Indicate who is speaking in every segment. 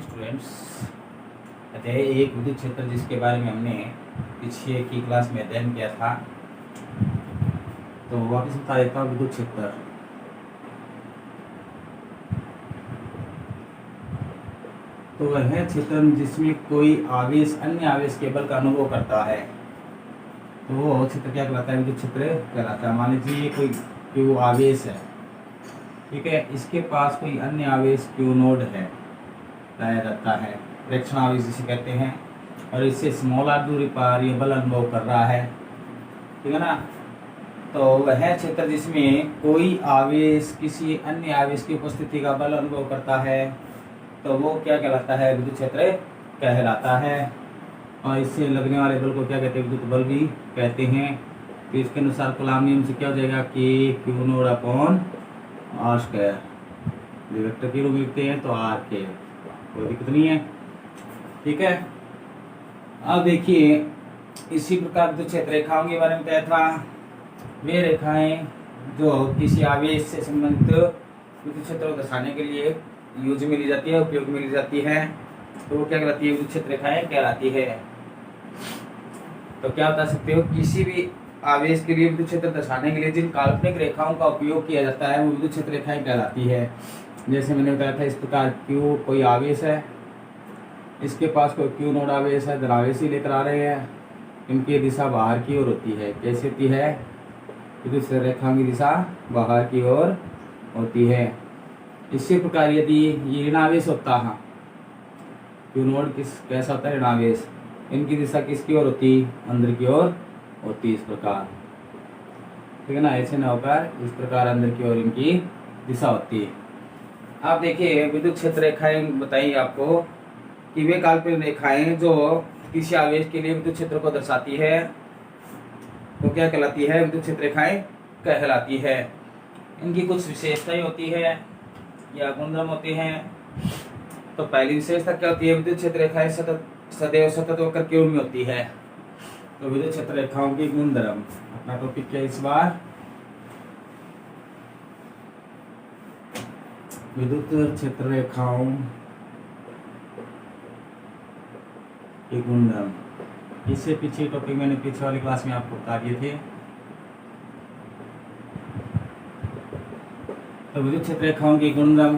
Speaker 1: Students, कहते हैं एक विद्युत क्षेत्र जिसके बारे में हमने पिछले की क्लास में अध्ययन किया था, तो वापस बता देता हूँ। विद्युत क्षेत्र तो वह है क्षेत्र जिसमें कोई आवेश अन्य आवेश के बल का अनुभव करता है, तो वो क्षेत्र क्या कहलाता है? विद्युत क्षेत्र कहलाता है। मान लीजिए कोई क्यू आवेश है, ठीक है, इसके पास कोई अन्य आवेश क्यू नोड है, लाया जाता है, प्रेक्षण आवेश जिसे कहते हैं, और इससे स्मॉल आर दूरी पर ये बल अनुभव कर रहा है, ठीक है ना। तो वह क्षेत्र जिसमें कोई आवेश किसी अन्य आवेश की उपस्थिति का बल अनुभव करता है, तो वो क्या कहलाता है? विद्युत क्षेत्र कहलाता है। और इससे लगने वाले बल को क्या कहते हैं? विद्युत बल भी कहते हैं। तो इसके अनुसार कूलॉम नियम से क्या हो जाएगा कि Q naught upon R square, vector के रूप में लिखते हैं तो आर के, कोई दिक्कत नहीं है, ठीक है। अब देखिए, इसी प्रकार विद्युत क्षेत्र रेखाओं के बारे में बताया था। वे रेखाएं जो किसी आवेश से संबंधित विद्युत क्षेत्र को दर्शाने के लिए यूज में ली जाती है, उपयोग में ली जाती है, तो वो क्या कहलाती है? विद्युत क्षेत्र रेखाएं कहलाती है। तो क्या बता सकते हो? किसी भी आवेश के लिए विद्युत क्षेत्र दर्शाने के लिए जिन काल्पनिक रेखाओं का उपयोग किया जाता है वो विद्युत क्षेत्र रेखाएं कहलाती है। जैसे मैंने बताया था, इस प्रकार क्यू कोई आवेश है, इसके पास कोई क्यू नोड आवेश है, धनावेश ही लेकर आ रहे हैं, इनकी दिशा बाहर की ओर होती है। कैसे होती है? विद्युत क्षेत्र रेखाओं की दिशा बाहर की ओर होती है। इसी प्रकार यदि ये ऋणावेश होता है, क्यू नोड कैसा होता है? ऋणावेश, इनकी दिशा किसकी ओर होती? अंदर की ओर होती, इस प्रकार, ठीक है ना। ऐसे न होकर इस प्रकार अंदर की ओर इनकी दिशा होती है। आप देखिए, विद्युत क्षेत्र रेखाएं बताइए आपको कि वे काल्पनिक रेखाएं जो किसी आवेश के लिए विद्युत क्षेत्र को दर्शाती है वो क्या कहलाती है? विद्युत क्षेत्र रेखाएं कहलाती है। इनकी कुछ विशेषताएं होती है या गुणधर्म होते हैं। तो पहली विशेषता क्या होती है? विद्युत क्षेत्र रेखाएं सदैव सतत होकर क्यू में होती है। तो विद्युत क्षेत्र रेखाओं के गुणधर्म, अपना टॉपिक क्या इस बार? विद्युत क्षेत्र रेखाओं के गुणधर्म। इससे पीछे टॉपिक मैंने पीछे वाली क्लास में आपको बता दिए थे। तो विद्युत क्षेत्र रेखाओं के गुणधर्म,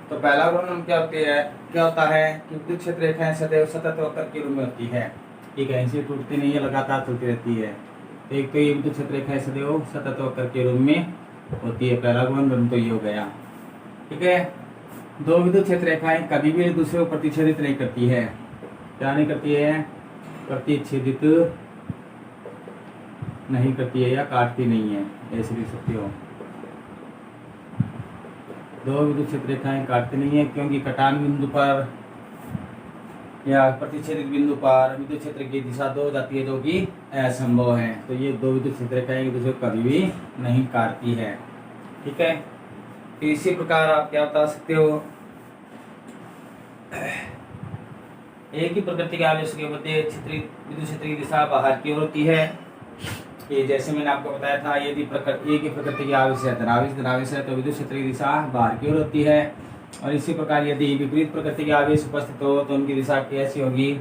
Speaker 1: तो पहला गुणधर्म क्या होता है कि विद्युत क्षेत्र रेखाएं सदैव सतत होकर के रूप में होती है, ठीक है, इसे टूटती नहीं है, लगातार चलती रहती है। तो एक तो ये विद्युत क्षेत्र रेखाएं सदैव सतत होकर के रूप में होती है, पहला गुणधर्म तो ये हो गया, ठीक है। दो, विद्युत क्षेत्र रेखाएं कभी भी एक दूसरे को प्रतिच्छेदित नहीं करती है। क्या नहीं करती है? प्रतिच्छेदित नहीं करती है या काटती नहीं है, ऐसे लिख सकते हो। दो विद्युत क्षेत्र रेखाएं काटती नहीं है क्योंकि कटान बिंदु पर या प्रतिच्छेदित बिंदु पर विद्युत क्षेत्र की दिशा दो हो जाती है, जो कि असंभव है। तो ये दो विद्युत क्षेत्र रेखाएं एक दूसरे को कभी भी नहीं काटती है, ठीक है। तो इसी प्रकार आप क्या बता सकते हो? एक ही प्रकृति के आवेश के मध्य विद्युत क्षेत्र की दिशा बाहर की ओर होती है। ये जैसे मैंने आपको बताया था, यदि एक ही प्रकृति के आवेश है, धनावेश है, तो विद्युत क्षेत्र की दिशा बाहर की ओर होती है। और इसी प्रकार यदि विपरीत प्रकृति के आवेश उपस्थित हो तो उनकी दिशा कैसी होगी?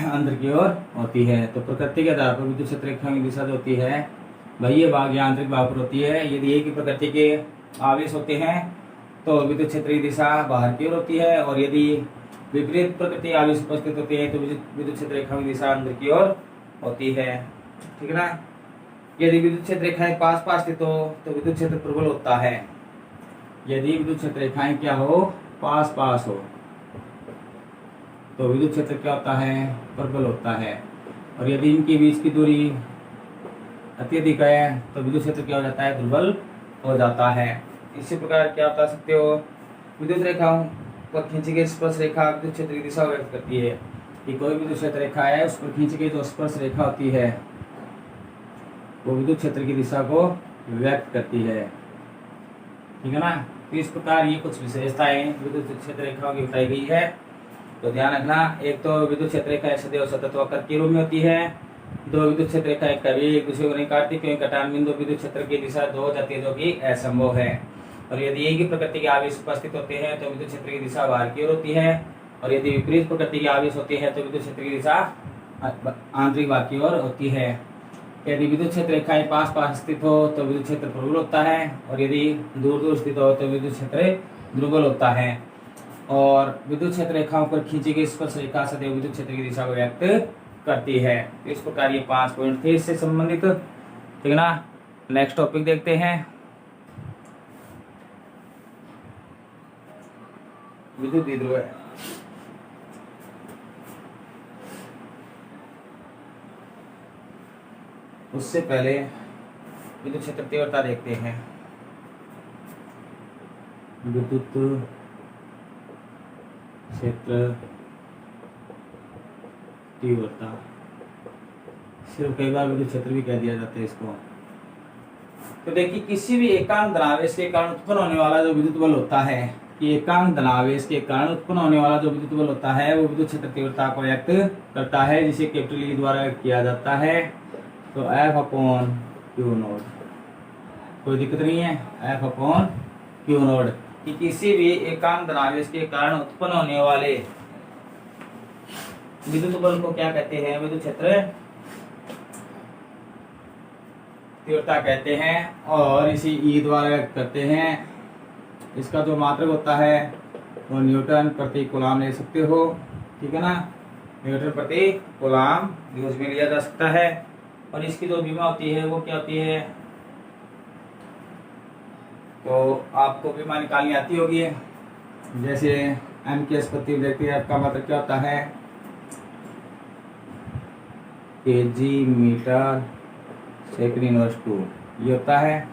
Speaker 1: अंदर की ओर होती है। तो प्रकृति के आधार पर विद्युत क्षेत्र रेखाओं की दिशा जो होती है बाह्य भाग या आंतरिक भाग पर होती है। यदि एक ही प्रकृति के आवेश होते हैं तो विद्युत क्षेत्र की दिशा बाहर की ओर होती है, और यदि विपरीत प्रकृति के आवेश उपस्थित होते हैं तो विद्युत क्षेत्र रेखाओं की दिशा अंदर की ओर होती है, ठीक है ना। यदि विद्युत क्षेत्र रेखाएं पास पास स्थित हो तो विद्युत क्षेत्र प्रबल होता है। यदि विद्युत क्षेत्र रेखाएं क्या हो? पास पास हो तो विद्युत क्षेत्र क्या होता है? प्रबल होता है। और यदि इनके बीच की दूरी अत्यधिक है तो विद्युत क्षेत्र क्या हो जाता है? दुर्बल हो जाता है। इसी प्रकार क्या बता सकते हो? विद्युत रेखाओं पर खींची गई स्पर्श रेखा विद्युत क्षेत्र की दिशा व्यक्त करती है। कि कोई विद्युत क्षेत्र रेखा है, उस पर खींची गई जो स्पर्श रेखा होती है वो विद्युत क्षेत्र की दिशा को व्यक्त करती है, ठीक है ना। तो इस प्रकार ये कुछ विशेषताएं विद्युत क्षेत्र रेखाओं की बताई गई है, तो ध्यान रखना। एक तो विद्युत क्षेत्र रेखा सदैव सतत वक्र के रूप में होती है। दो, विद्युत क्षेत्र रेखाएं कभी एक दूसरे को नहीं काटती क्योंकि कटान बिंदु विद्युत क्षेत्र की दिशा दो हो जाती है, जो कि असंभव है। और यदि एक ही प्रकृति के आवेश उपस्थित होते हैं तो विद्युत क्षेत्र की दिशा बाहर की ओर होती है, और यदि विपरीत प्रकृति के आवेश होते हैं तो विद्युत क्षेत्र की दिशा आंतरिक भाग की ओर होती है। यदि विद्युत क्षेत्र रेखाएं पास पास स्थित हो तो विद्युत क्षेत्र प्रबल होता है, और यदि दूर दूर स्थित हो तो विद्युत क्षेत्र दुर्बल होता है। और विद्युत क्षेत्र रेखाओं पर खींची गई स्पर्श रेखा सदैव विद्युत क्षेत्र की दिशा को व्यक्त करती है। इस प्रकार ये 5 पॉइंट थे इससे संबंधित, ठीक है ना। नेक्स्ट टॉपिक देखते हैं, विद्युत द्विध्रुव। उससे पहले विद्युत क्षेत्र तीव्रता देखते हैं। विद्युत क्षेत्र तीव्रता, सिर्फ कई बार विद्युत क्षेत्र भी कह दिया जाता है इसको। तो देखिए, किसी भी एकांक धनावेश के कारण उत्पन्न होने वाला जो विद्युत बल होता है, कि एकांक धनावेश के कारण उत्पन्न होने वाला जो विद्युत बल होता है वो विद्युत क्षेत्र तीव्रता को व्यक्त करता है, जिसे कैपिटल ई द्वारा किया जाता है। तो F/Q0, कोई दिक्कत नहीं है। F/Q0 कि किसी भी एकांक धनावेश के कारण उत्पन्न होने वाले विद्युत बल को क्या कहते हैं? विद्युत क्षेत्र तीव्रता कहते हैं, और इसी ई द्वारा व्यक्त करते हैं। इसका जो मात्रक होता है वो न्यूटन प्रति कूलाम ले सकते हो, ठीक है ना। न्यूटन प्रति कूलाम यूज में लिया जा सकता है। और इसकी जो विमा होती है वो क्या होती है? तो आपको विमा निकालनी आती होगी। जैसे एम के प्रति व्यक्ति का मात्रक क्या होता है? kg मीटर सेकंड इनवर्स 2 ये होता है।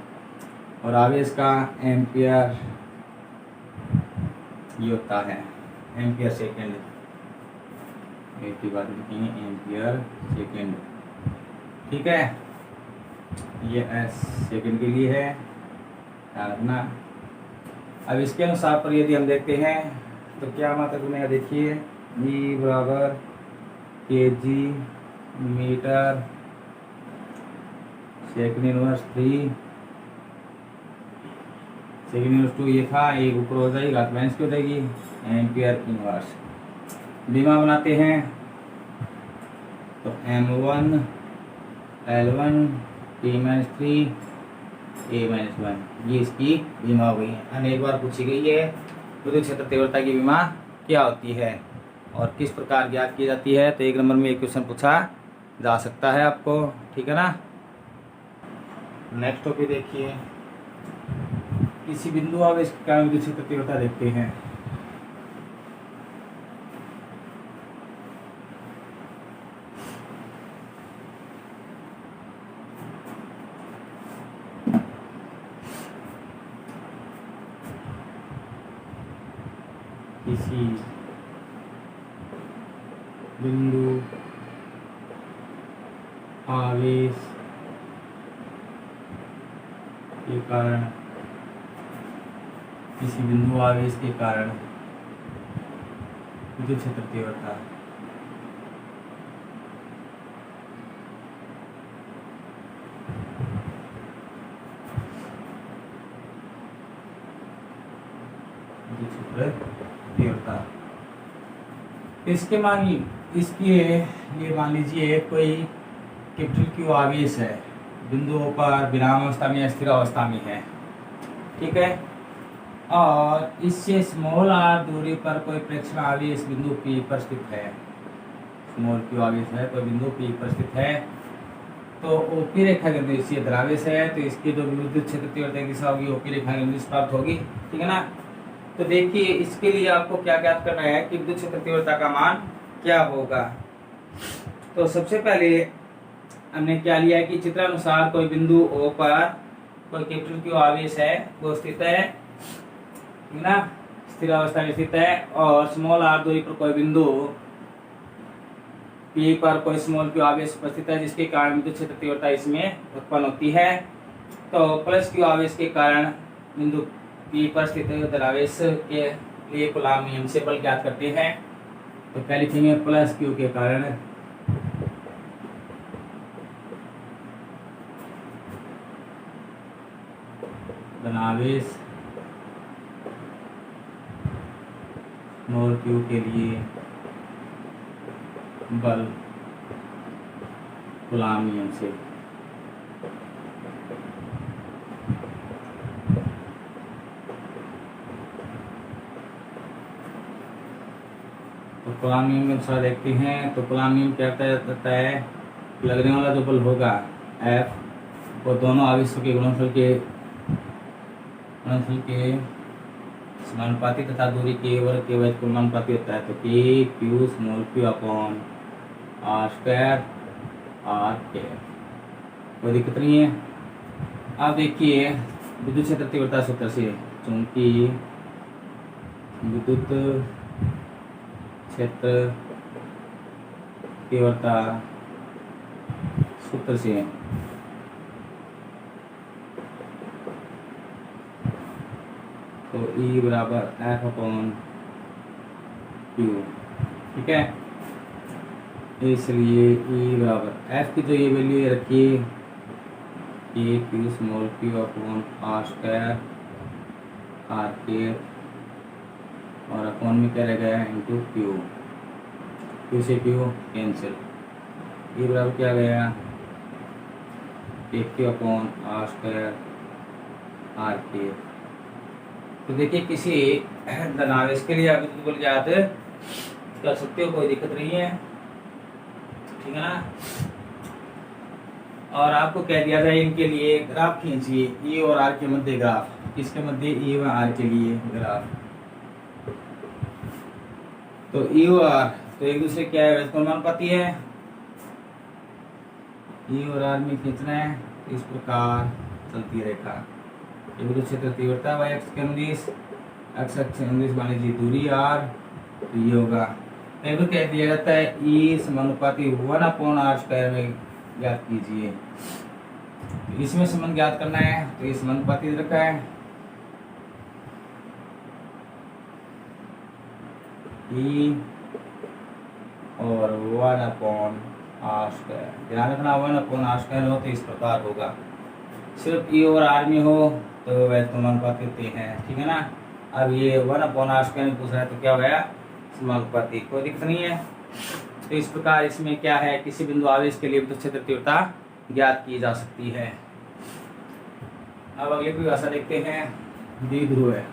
Speaker 1: और आवेश का एम्पियर ये होता है, एम्पियर सेकंड। एक की बात लिखेंगे, एम्पियर सेकंड, ठीक है। ये एस सेकंड के लिए है, ध्यान रखना। अब इसके अनुसार पर यदि हम देखते हैं तो क्या मात्रक बनेगा? देखिए, ई बराबर kg metre second inverse 3 second inverse 2 ये था, एक ऊपर हो जाएगी, घात माइनस की हो जाएगी, एम्पियर इनवर्स। बीमा बनाते हैं तो M1 L1 T-3 A-1 ये इसकी बीमा हो गई है। अनेक बार पूछी गई है विद्युत क्षेत्र तीव्रता की बीमा क्या होती है और किस प्रकार ज्ञात की जाती है। तो 1 नंबर में एक क्वेश्चन पूछा जा सकता है आपको, ठीक है ना। नेक्स्ट टॉपिक देखिए, किसी बिंदु आवेश के कारण विद्युत क्षेत्र तीव्रता देखते हैं। किसी बिंदु आवेश के कारण, किसी बिंदु आवेश के कारण विद्युत क्षेत्र तीव्रता विद्युत क्षेत्र तीव्रता इसके लिए मान लीजिए कोई कैपिटल Q आवेश है, बिंदुओं पर विराम अवस्था में या स्थिर अवस्था में है, ठीक है। और इससे स्मॉल r दूरी पर कोई प्रेक्षण आवेश बिंदु P पर स्थित है। स्मॉल Q आवेश है, कोई बिंदु P पर स्थित है, तो OP रेखा के अंदर इससे धरावेश है, तो इसकी जो विद्युत क्षेत्र तीव्रता की दिशा होगी OP रेखा के अंदर प्राप्त होगी, ठीक है ना। तो देखिए, इसके लिए आपको क्या ज्ञात करना है कि विद्युत क्षेत्र तीव्रता का मान क्या होगा। तो सबसे पहले हमने क्या लिया है कि चित्रानुसार कोई बिंदु O पर कोई कैपिटल Q आवेश है, वो स्थित है, ठीक ना, स्थिर अवस्था में स्थित है। और स्मॉल r दूरी पर कोई बिंदु P पर कोई स्मॉल Q आवेश उपस्थित है, जिसके कारण विद्युत क्षेत्र तीव्रता इसमें उत्पन्न होती है। तो प्लस Q आवेश के कारण बिंदु P पर स्थित धनावेश के लिए कूलाम नियम से बल ज्ञात करते हैं। तो क्या लिखेंगे? प्लस Q के कारण धनावेश स्मॉल क्यू के लिए बल कूलॉम नियम से। तो कूलॉम नियम के अनुसार देखते हैं। तो कूलॉम नियम क्या कहता है, लगने वाला जो बल होगा F, वो दोनों आवेशों के गुणनफल के समानुपाती तथा दूरी के वर्ग के वजह समानुपाती होता है। तो K Q small Q upon R square R square, कोई दिक्कत नहीं है। अब देखिए विद्युत क्षेत्र तीव्रता सूत्र से, चूंकि विद्युत क्षेत्र तीव्रता सूत्र से तो E बराबर F अपॉन Q, ठीक है। इसलिए E बराबर F की तो ये वैल्यू रखिए K Q small Q upon R square R के, और अपॉन में क्या रह गया इंटू Q से Q कैंसिल। E बराबर क्या गया K Q upon R square R के। तो देखिए किसी धनावेश के लिए आप बिल्कुल याद कर सकते हो, कोई दिक्कत नहीं है, ठीक है ना। और आपको कह दिया जाए इनके लिए ग्राफ खींचिए, E और R के मध्य ग्राफ, किसके मध्य, E व R के लिए ग्राफ। तो E और R तो एक दूसरे क्या है, समानुपाती है। E और R में खींचना है, इस प्रकार चलती रेखा। विद्युत क्षेत्र तीव्रता y अक्ष के अनुदिश, x अक्ष के अनुदिश मान लीजिए दूरी r, तो ये होगा। तो कह दिया जाता है E समानुपाती 1/r स्क्वायर में ज्ञात कीजिए। तो इसमें संबंध ज्ञात करना है, तो ये समानुपाती रखा है E और 1/r स्क्वायर। ध्यान रखना 1/r स्क्वायर हो तो इस प्रकार होगा। सिर्फ E और R में हो तो वह समानुपाती होते हैं, ठीक है ना। अब ये 1/r स्क्वायर में पूछ रहा है तो क्या हो गया, समानुपाती, कोई दिक्कत नहीं है। तो इस प्रकार इसमें क्या है, किसी बिंदु आवेश के लिए विद्युत क्षेत्र तीव्रता ज्ञात की जा सकती है। अब अगली परिभाषा देखते हैं, द्विध्रुव है।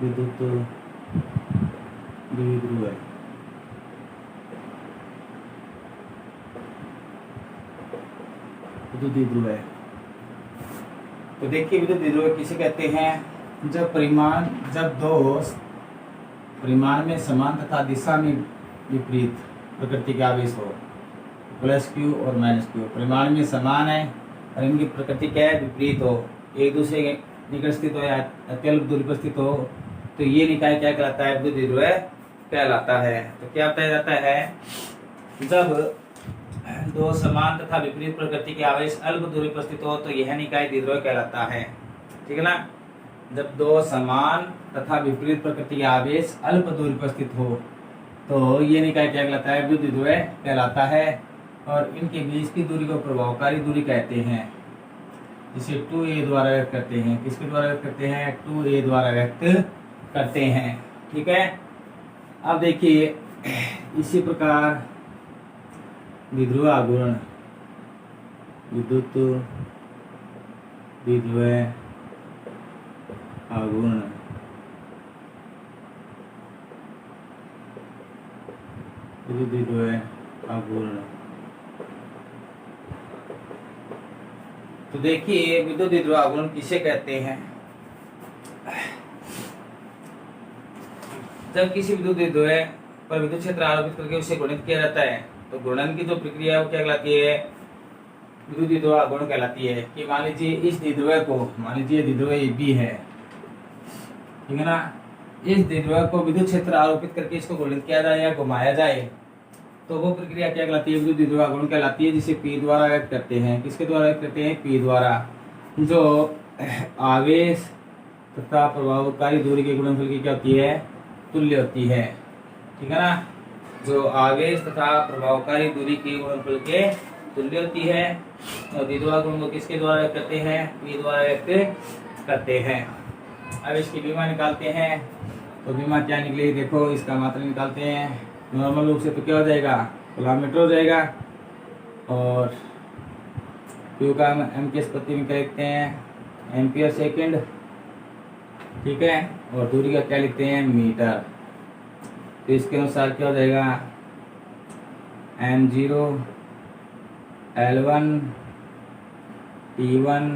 Speaker 1: विद्युत द्विध्रुव है। विद्युत द्विध्रुव है। तो देखिए विद्युत द्विध्रुव किसे कहते हैं, जब दो परिमाण में समान तथा दिशा में विपरीत प्रकृति के आवेश हो, प्लस Q और माइनस Q, परिमाण में समान है और इनकी प्रकृति क्या है, विपरीत हो, एक दूसरे के निकट स्थित हो या अत्यल्प दूरी पर स्थित हो, तो ये निकाय क्या कहलाता है, विद्युत द्विध्रुव कहलाता है। तो क्या बताया जाता है, जब दो समान तथा विपरीत प्रकृति के आवेश अल्प दूरी पर स्थित हो तो यह निकाय द्विध्रुव कहलाता है, ठीक है ना। जब दो समान तथा विपरीत प्रकृति के आवेश अल्प दूरी पर स्थित हो तो ये निकाय क्या कहलाता है, विद्युत द्विध्रुव कहलाता है। और इनके बीच की दूरी को प्रभावकारी दूरी कहते हैं, जिसे 2a द्वारा व्यक्त करते हैं। किसके द्वारा व्यक्त करते हैं, 2a द्वारा व्यक्त करते हैं, ठीक है। अब देखिए इसी प्रकार द्विध्रुव आघूर्ण, विद्युत द्विध्रुव आघूर्ण, विद्युत द्विध्रुव आघूर्ण। तो देखिए विद्युत द्विध्रुव आघूर्ण किसे कहते हैं, जब किसी विद्युत द्विध्रुव पर विद्युत क्षेत्र आरोपित करके उसे गुणित किया जाता है तो गुणन की जो प्रक्रिया है वो क्या कहलाती है, विद्युत द्विध्रुव आघूर्ण कहलाती है। कि मान लीजिए इस द्विध्रुव को, मान लीजिए द्विध्रुव AB है, ठीक है ना, इस द्विध्रुव को विद्युत क्षेत्र आरोपित करके इसको गुणित किया जाए या घुमाया जाए तो वो प्रक्रिया क्या कहलाती है? विद्युत द्विध्रुव आघूर्ण कहलाती है, जिसे P द्वारा व्यक्त करते हैं। किसके द्वारा व्यक्त करते हैं? P द्वारा। जो आवेश तथा प्रभावकारी दूरी के गुणनफल की क्या होती है? तुल्य होती है। ठीक है ना? जो आवेश तथा प्रभावकारी दूरी के गुणनफल के तुल्य होती है। और द्विध्रुव आघूर्ण को किसके द्वारा व्यक्त करते हैं? P द्वारा व्यक्त करते हैं। अब इसकी बीमा निकालते हैं। तो बीमा क्या निकलेगी? देखो, इसका मात्रा निकालते हैं। नॉर्मल रूप से तो क्या हो जाएगा? कूलम्ब मीटर हो जाएगा। और Q का M की स्पत्ति में क्या लिखते हैं? Ampere second. ठीक है। और दूरी का क्या लिखते हैं? मीटर। तो इसके अनुसार क्या हो जाएगा? M0 L1 T1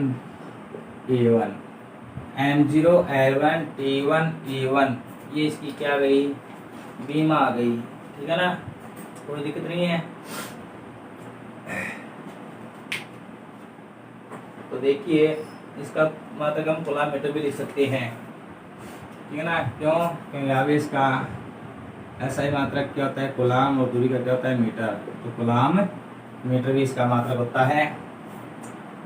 Speaker 1: A1। M0 L1 T1 A1, ये इसकी क्या गई? बीमा आ गई। ठीक है ना? कोई दिक्कत नहीं है। तो देखिए, इसका मात्रक हम कूलम्ब मीटर भी लिख सकते हैं। ठीक है ना? क्यों? क्योंकि आवेश का SI मात्रक क्या होता है? कूलम्ब। और दूरी का क्या होता है? मीटर। तो कूलम्ब मीटर भी इसका मात्रक होता है।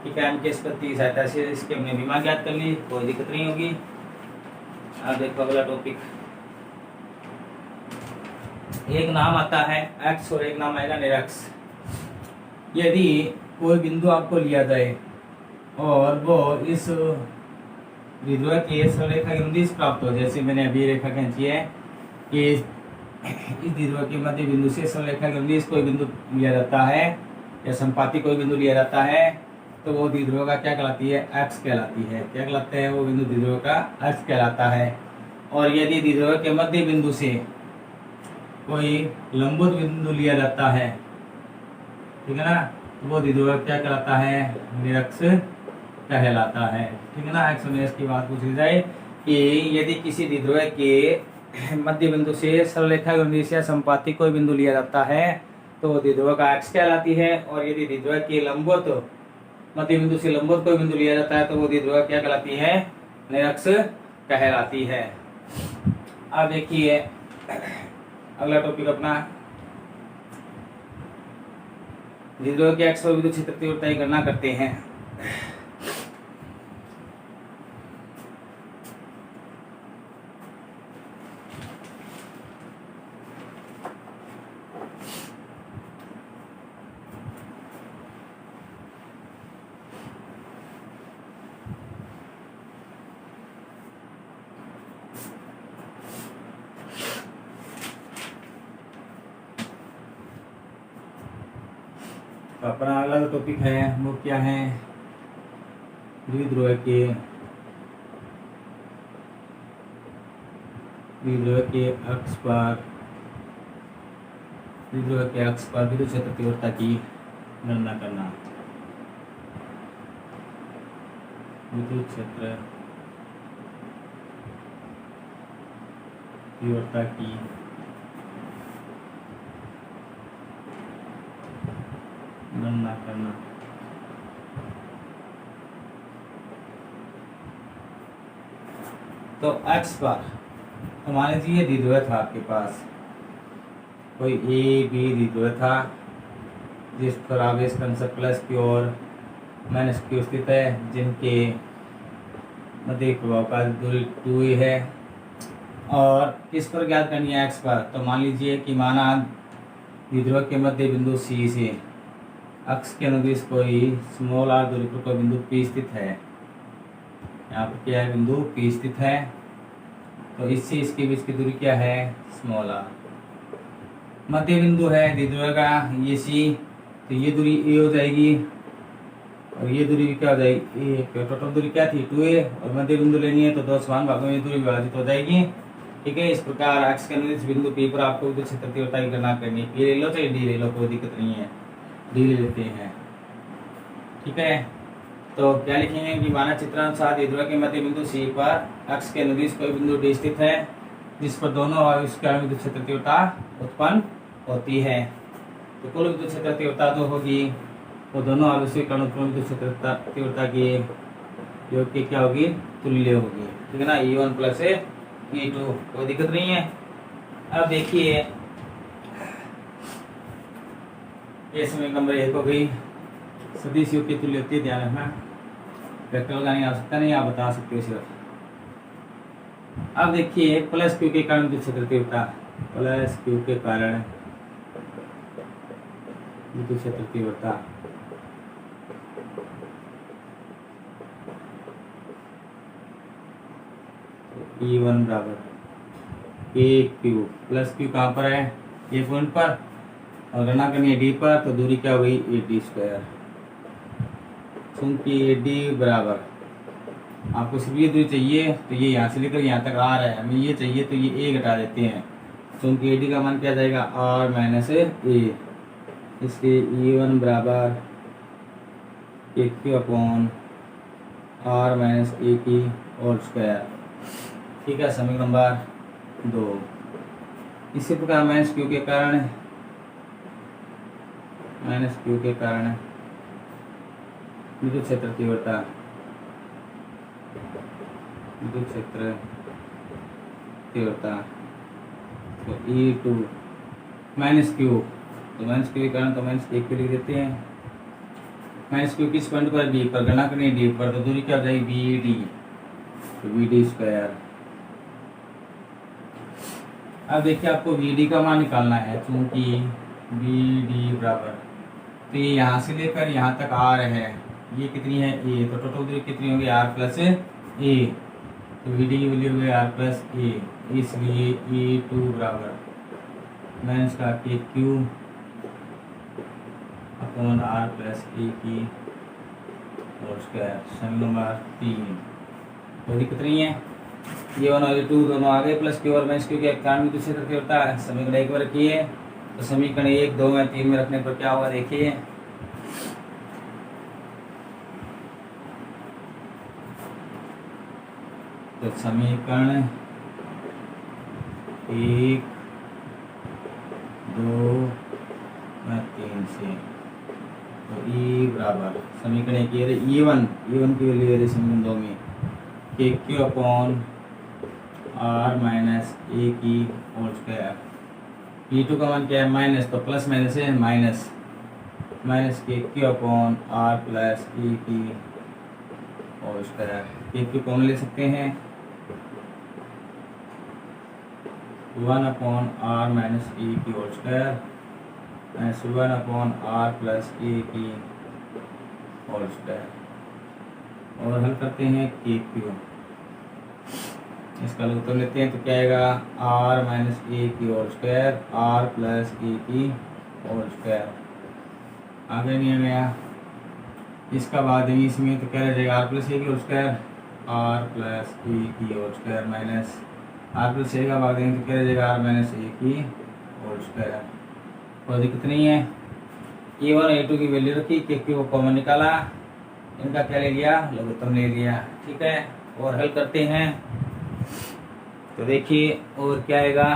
Speaker 1: ठीक है। M की स्पत्ति की सहायता से इसकी हमने बीमा ज्ञात कर ली, कोई दिक्कत नहीं होगी। अब देखो अगला टॉपिक। एक नाम आता है X और एक नाम आएगा निरक्ष। यदि कोई बिंदु आपको लिया जाए और वो इस द्विध्रुव की सरलरेखा के अनुदिश प्राप्त हो, जैसे मैंने अभी रेखा खींची है कि इस द्विध्रुव के मध्य बिंदु से सरलरेखा के अनुदिश कोई बिंदु लिया जाता है या संपाती कोई बिंदु लिया जाता है, तो वो द्विध्रुव का क्या कहलाती है? X कहलाती है। क्या कहलाता है? वो बिंदु द्विध्रुव का X कहलाता है। और यदि द्विध्रुव के मध्य बिंदु से कोई लंबवत बिंदु लिया जाता है, ठीक है ना, तो वो द्विध्रुव क्या कहलाता है? निरक्ष कहलाता है। ठीक है ना? X और निरक्ष की बात पूछी जाए कि यदि किसी द्विध्रुव के मध्य बिंदु से सरलरेखा के अनुदिश या संपाती कोई बिंदु लिया जाता है, तो वो द्विध्रुव का X कहलाती है। और यदि द्विध्रुव के लंबवत मध्य बिंदु से लंबवत कोई बिंदु लिया जाता है, तो वो द्विध्रुव क्या कहलाती है? निरक्ष कहलाती है। अब देखिए अगला टॉपिक अपना, द्विध्रुव के X और विद्युत क्षेत्र तीव्रता की गणना करते हैं। तो अपना अगला जो टॉपिक है वो क्या है? द्विध्रुव के अक्ष पर विद्युत क्षेत्र तीव्रता की गणना करना। विद्युत क्षेत्र तीव्रता की गणना करना। तो X पर तो मान लीजिए द्विध्रुव था आपके पास, कोई A B द्विध्रुव था जिस पर आवेश क्रमशः प्लस की ओर माइनस की स्थित है, जिनके मध्य प्रभाव का दूरी 2a है। और किस पर ज्ञात करनी है? X पर। तो मान लीजिए कि माना द्विध्रुव के मध्य बिंदु C से अक्ष के अनुदिश कोई स्मॉल r दूरी पर कोई बिंदु P स्थित है। यहाँ पर क्या है? बिंदु P स्थित है। तो इससे इसके बीच की दूरी क्या है? Small r। मध्य बिंदु है द्विध्रुव का ये C, तो ये दूरी a हो जाएगी और ये दूरी क्या हो जाएगी? a। टोटल दूरी क्या थी? 2a। और मध्य बिंदु लेनी है तो दो समान भागों में दूरी विभाजित हो जाएगी। ठीक है। इस प्रकार अक्ष के अनुदिश बिंदु P पर आपको विद्युत क्षेत्र तीव्रता की गणना करनी है। P ले लो चाहे D ले लो, कोई दिक्कत नहीं है, D ले लेते हैं। ठीक है। तो क्या लिखेंगे कि माना चित्रानुसार द्विध्रुव के मध्य बिंदु C पर अक्ष के अनुदिश कोई बिंदु D स्थित है, जिस पर दोनों आवेश का विद्युत क्षेत्र तीव्रता उत्पन्न होती है। तो कुल विद्युत क्षेत्र तीव्रता जो होगी वो दोनों आवेशों के अनुक्रम विद्युत क्षेत्र तीव्रता की योग की क्या होगी? तुल्य होगी। ठीक है ना? E1 प्लस E2, कोई दिक्कत नहीं है। अब देखिए ये समीकरण नंबर 1 हो गई। सदिश योग की तुल्य होती है, ध्यान रखना। वेक्टर लगाने की आवश्यकता नहीं, आप बता सकते हो सिर्फ। अब देखिए प्लस क्यू के कारण विद्युत क्षेत्र तीव्रता, प्लस क्यू के कारण विद्युत क्षेत्र तीव्रता E1 बराबर ए क्यू, प्लस क्यू कहाँ पर है, ये पॉइंट पर, और गणना करनी है डी पर, तो दूरी क्या हुई ए डी स्क्वायर। चूंकि ए डी बराबर, आपको सिर्फ ये दूरी चाहिए तो ये यहाँ से लेकर यहाँ तक आ रहा है, हमें ये चाहिए तो ये ए घटा देते हैं। चूंकि ए डी का मान क्या जाएगा आर माइनस ए, इसलिए E1 बराबर ए Q upon are minus A की होल स्क्वायर। ठीक है, समीकरण नंबर 2। इसी प्रकार माइनस क्यू के कारण विद्युत क्षेत्र तीव्रता, तो E2 माइनस क्यू, तो माइनस क्यू के कारण तो माइनस ए क्यू लिख देते हैं। माइनस क्यू किस पॉइंट पर, डी पर, गणना करनी डी पर, तो दूरी क्या हो जाएगी बी डी, तो बी डी स्क्वायर। अब देखिए आपको वी डी का मान निकालना है, क्योंकि बी डी बराबर, तो ये यहाँ से लेकर यहाँ तक आर है, ये कितनी है ए, तो टोटल दूरी कितनी होगी आर प्लस ए, तो वी डी की वैल्यू होगी आर प्लस ए, इसलिए E2 बराबर माइनस का के Q upon R plus A की होल स्क्वायर। समीकरण नंबर 3। तो दिक्कत नहीं है, ये 1 और 2 दोनों आ गए, प्लस क्यू और माइनस क्यू के कारण भी दूसरे तरह होता है। समीकरण 1 में रखिए, तो समीकरण 1, 2 में 3 में रखने पर क्या होगा देखिए। तो समीकरण 1, 2 में 3 से, तो E बराबर समीकरण 1 E1 की वैल्यू है समीकरण 2 में के Q upon are minus A की होल स्क्वायर। E2 का मान क्या है माइनस, तो प्लस माइनस है, माइनस के Q upon R plus A की होल स्क्वायर। के क्यू कौन ले सकते हैं 1 अपॉन आर माइनस ए की whole square minus 1 upon R plus A की होल स्क्वायर, और हल करते हैं के क्यू। इसका उत्तर लेते हैं तो क्या आएगा आर माइनस ए की whole square R plus A की होल स्क्वायर। आगे नहीं आ गया, इसका बाद देंगे इसमें तो क्या रह जाएगा आर प्लस ए की whole square R plus A की whole square minus R plus A का भाग देंगे तो क्या रह जाएगा आर माइनस ए की होल स्क्वायर। कोई दिक्कत नहीं है। E1 और E2 की वैल्यू रखी, के क्यू को कॉमन निकाला, इनका क्या ले लिया लघुत्तम ले लिया। ठीक है, और हल करते हैं तो देखिए और क्या आएगा,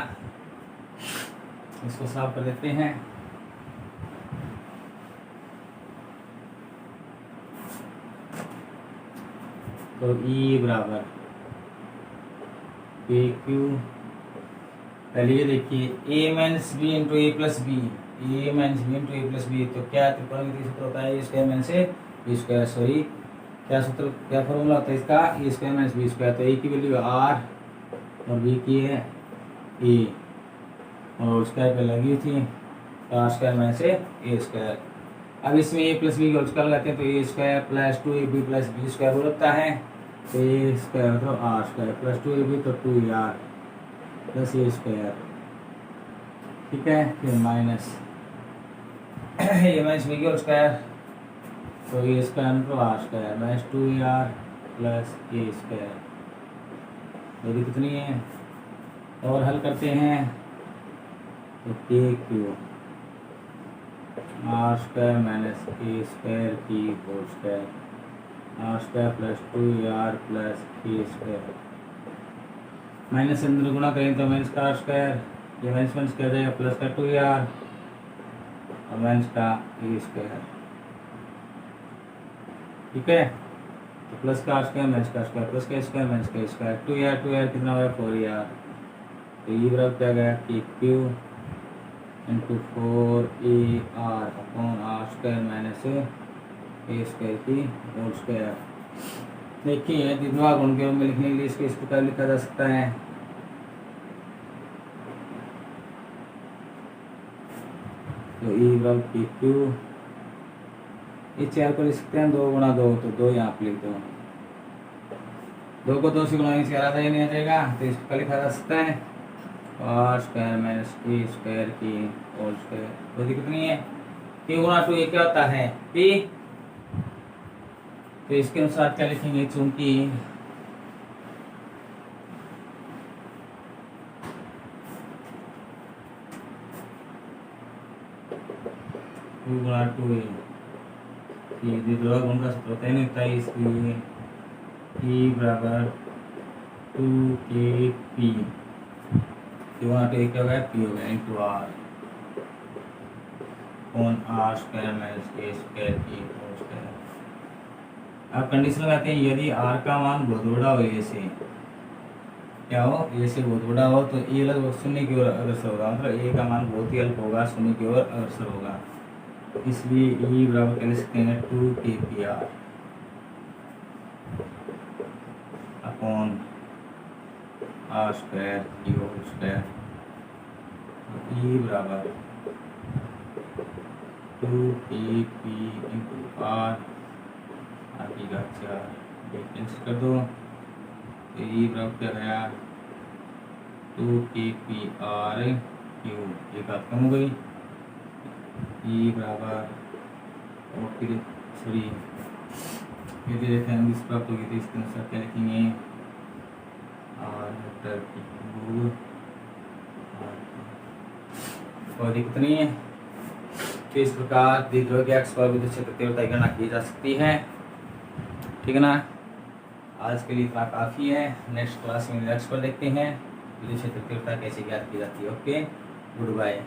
Speaker 1: इसको साफ कर देते हैं। तो E बराबर के क्यू, पहले ये देखिए a minus B into A plus B, A minus B into A plus B, तो क्या त्रिकोणमितीय सूत्र होता है A square minus B square, sorry क्या सूत्र, क्या फॉर्मूला होता है इसका A square minus B square. तो ए की वैल्यू आर और बी की है ए, और स्क्वायर पे लगी थी तो R square minus A square. अब इसमें ए प्लस बी का स्क्वायर लगाते हैं तो ए स्क्वायर प्लस 2ab प्लस बी स्क्वायर हो जाता है, तो ए स्क्वायर मतलब आर स्क्वायर प्लस 2ab तो 2ar प्लस ए स्क्वायर। ठीक है, फिर माइनस ए माइनस बी की होल स्क्वायर, तो ए स्क्वायर मतलब R square minus 2ar plus A square. तो दिक्कत नहीं है, और हल करते हैं तो K Q R square minus A square की whole square R square plus 2ar plus A square, minus से अंदर गुणा करें तो माइनस का आर स्क्वायर, ये माइनस माइनस क्या जाएगा प्लस का 2ar और माइनस का ए स्क्वायर। ठीक है, तो प्लस का आर स्क्वायर माइनस का स्क्वायर प्लस का स्क्वायर माइनस का स्क्वायर, 2ar कितना हुआ 4ar, तो ये बराबर क्या गया K Q into 4AR upon R square minus A square की होल स्क्वायर। देखिए द्विध्रुव गुण के रूप में लिखने के लिए इसको इस प्रकार लिखा जा सकता है, तो ई बराबर पी क्यू, इस 4 को लिख सकते हैं 2 गुणा 2, तो 2 यहाँ पे लिख दो, 2 को 2 से गुणा से आधा ही नहीं आ जाएगा, तो इस प्रकार लिखा जा सकता है R square minus A square की होल स्क्वायर। कोई दिक्कत नहीं है। पी गुणा 2 ये क्या होता है पी, तो इसके अनुसार क्या लिखेंगे, चूंकि टू गुणा 2 ये द्विध्रुव गुण का सूत्र होता है नहीं होता, इसलिए ई बराबर 2kp, गुणा 2 क्या हो गया पी हो गया into R on R square minus A square की होल स्क्वायर। अब कंडीशन लगाते हैं, यदि आर का मान बहुत बड़ा हो, ए से क्या हो, ए से बहुत बड़ा हो, तो ए लगभग शून्य की ओर अग्रसर होगा, मतलब ए का मान बहुत ही अल्प होगा, शून्य की ओर अग्रसर होगा, इसलिए ई बराबर कर सकते हैं 2kpr अपॉन आर स्क्वायर की होल स्क्वायर। ई बराबर 2kp इंटू आर की घात 4, ये कैंसिल कर दो, तो ई बराबर क्या गया 2kpr क्यू, ये घात कम हो गई, ई बराबर और फिर सॉरी यदि रेखाएंगे इस प्राप्त होगी तो इसके अनुसार क्या लिखेंगे आर वेक्टर की, कोई दिक्कत नहीं है। तो इस प्रकार द्विध्रुव के अक्ष पर विद्युत क्षेत्र तीव्रता की गणना की जा सकती है, ठीक है ना। आज के लिए इतना काफ़ी है, नेक्स्ट क्लास में अक्ष पर देखते हैं विद्युत क्षेत्र तीव्रता कैसे ज्ञात की जाती है। Okay, good bye.